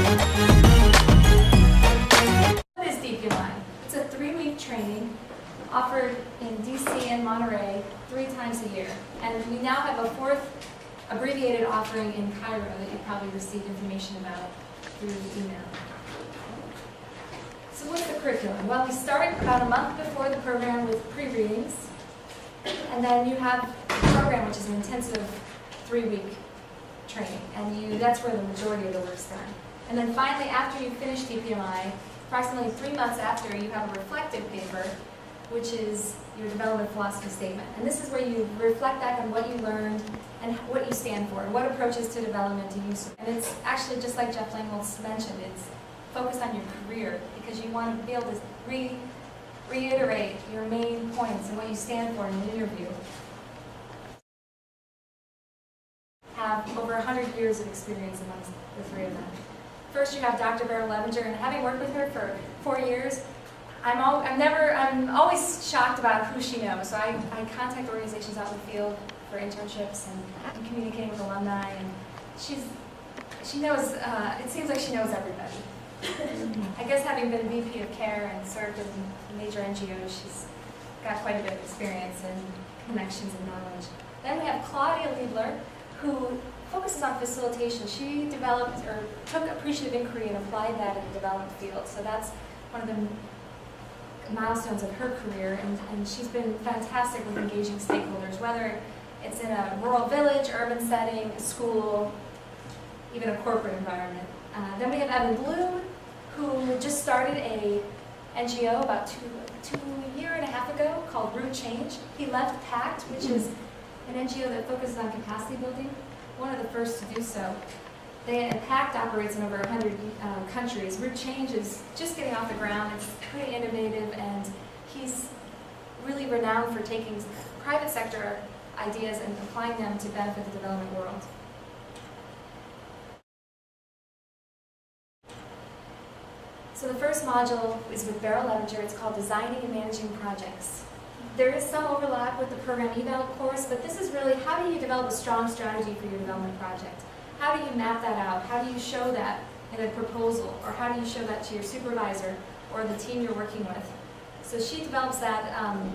What is DPMI? It's a 3-week training offered in DC and Monterey 3 times a year. And we now have a 4th abbreviated offering in Cairo that you probably received information about through the email. So what's the curriculum? Well, we start about a month before the program with pre-readings, and then you have the program, which is an intensive 3-week training, and that's where the majority of the work's done. And then finally, after you finish DPMI, approximately 3 months after, you have a reflective paper, which is your development philosophy statement. And this is where you reflect back on what you learned and what you stand for, and what approaches to development do you support. And it's actually, just like Jeff Langholtz mentioned, it's focused on your career, because you want to be able to reiterate your main points and what you stand for in an interview. Have over 100 years of experience amongst the 3 of them. First, you have Dr. Beryl Levinger, and having worked with her for 4 years, I'm always shocked about who she knows. So I contact organizations out in the field for internships and communicating with alumni, and she knows. It seems like she knows everybody. I guess having been VP of Care and served in major NGOs, she's got quite a bit of experience and connections and knowledge. Then we have Claudia Liebler, who focuses on facilitation. She developed or took appreciative inquiry and applied that in the development field. So that's one of the milestones of her career, and she's been fantastic with engaging stakeholders, whether it's in a rural village, urban setting, a school, even a corporate environment. Then we have Evan Bloom, who just started a NGO about a year and a half ago called Root Change. He left PACT, which is an NGO that focuses on capacity building, one of the first to do so. PACT operates in over 100 countries. Root Change is just getting off the ground. It's pretty innovative, and he's really renowned for taking private sector ideas and applying them to benefit the development world. So the first module is with Beryl Levinger. It's called Designing and Managing Projects. There is some overlap with the program eval course, but this is really how do you develop a strong strategy for your development project? How do you map that out? How do you show that in a proposal? Or how do you show that to your supervisor or the team you're working with? So she develops that,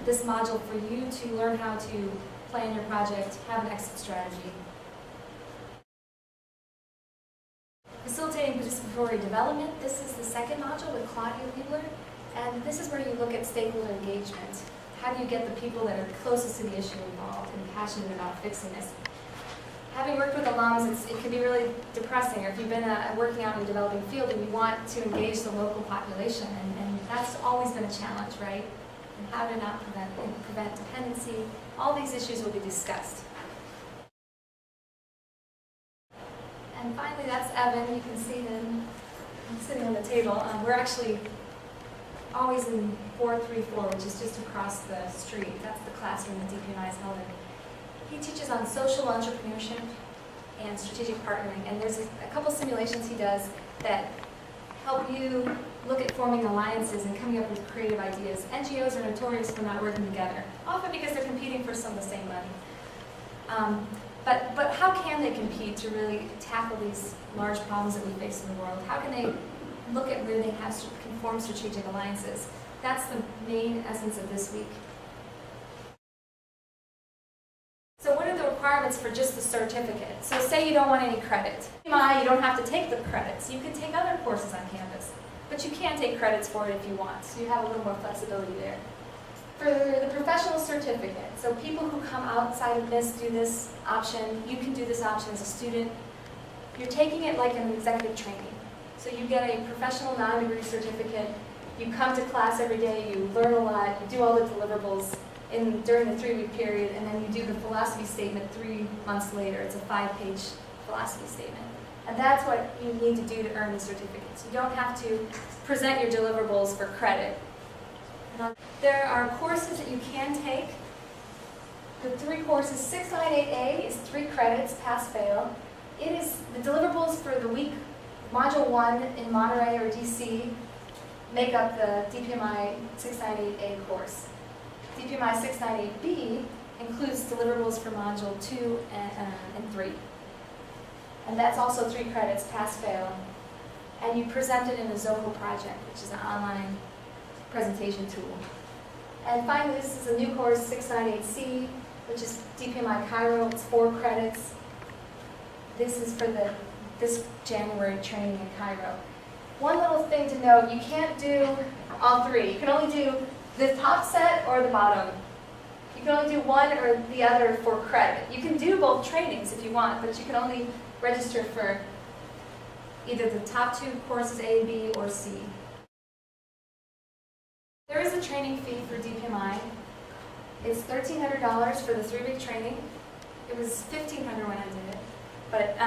this module for you to learn how to plan your project, have an exit strategy. Facilitating participatory development. This is the second module with Claudia Liebler, and this is where you look at stakeholder engagement. How do you get the people that are closest to the issue involved and passionate about fixing this? Having worked with alums, it can be really depressing, or if you've been working out in a developing field and you want to engage the local population, and that's always been a challenge, right? And how to not prevent dependency. All these issues will be discussed. And finally, that's Evan. You can see him sitting on the table. We're actually always in 434, which is just across the street. That's the classroom that DPMI is held in. He teaches on social entrepreneurship and strategic partnering, and there's a couple simulations he does that help you look at forming alliances and coming up with creative ideas. NGOs are notorious for not working together, often because they're competing for some of the same money. But how can they compete to really tackle these large problems that we face in the world? How can they look at where they can form strategic alliances? That's the main essence of this week. So what are the requirements for just the certificate? So say you don't want any credit. You don't have to take the credits. You can take other courses on campus, but you can take credits for it if you want. So you have a little more flexibility there. For the professional certificate, so people who come outside of this do this option. You can do this option as a student. You're taking it like an executive training. So you get a professional non-degree certificate. You come to class every day. You learn a lot. You do all the deliverables during the 3-week period, and then you do the philosophy statement 3 months later. It's a 5-page philosophy statement. And that's what you need to do to earn the certificates. You don't have to present your deliverables for credit. There are courses that you can take. The 3 courses, 698A is 3 credits, pass-fail. It is the deliverables for the week. Module 1 in Monterey or DC make up the DPMI 698A course. DPMI 698B includes deliverables for Module 2 and 3. And that's also 3 credits, pass-fail. and you present it in a Zoho project, which is an online presentation tool. And finally, this is a new course, 698C, which is DPMI Cairo. It's 4 credits. This is for this January training in Cairo. One little thing to note, you can't do all 3. You can only do the top set or the bottom. You can only do one or the other for credit. You can do both trainings if you want, but you can only register for either the top 2 courses, A, B, or C. There is a training fee for DPMI. It's $1,300 for the 3-week training. It was $1,500 when I did it, but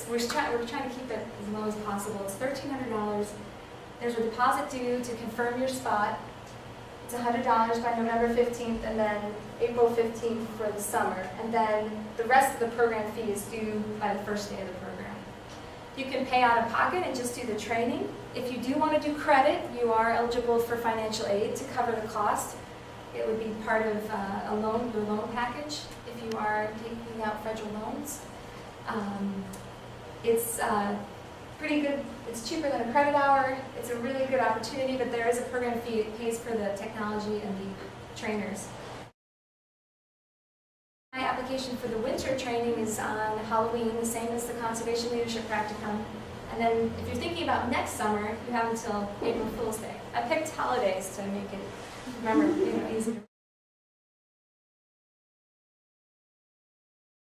we're trying to keep it as low as possible. It's $1,300. There's a deposit due to confirm your spot. It's $100 by November 15th, and then April 15th for the summer. And then the rest of the program fee is due by the first day of the program. You can pay out of pocket and just do the training. If you do want to do credit, you are eligible for financial aid to cover the cost. It would be part of your loan package if you are taking out federal loans. It's pretty good. It's cheaper than a credit hour. It's a really good opportunity, but there is a program fee. It pays for the technology and the trainers. My application for the winter training is on Halloween, the same as the Conservation Leadership Practicum. And then if you're thinking about next summer, you have until April Fool's Day. I picked holidays to make it, remember, easy.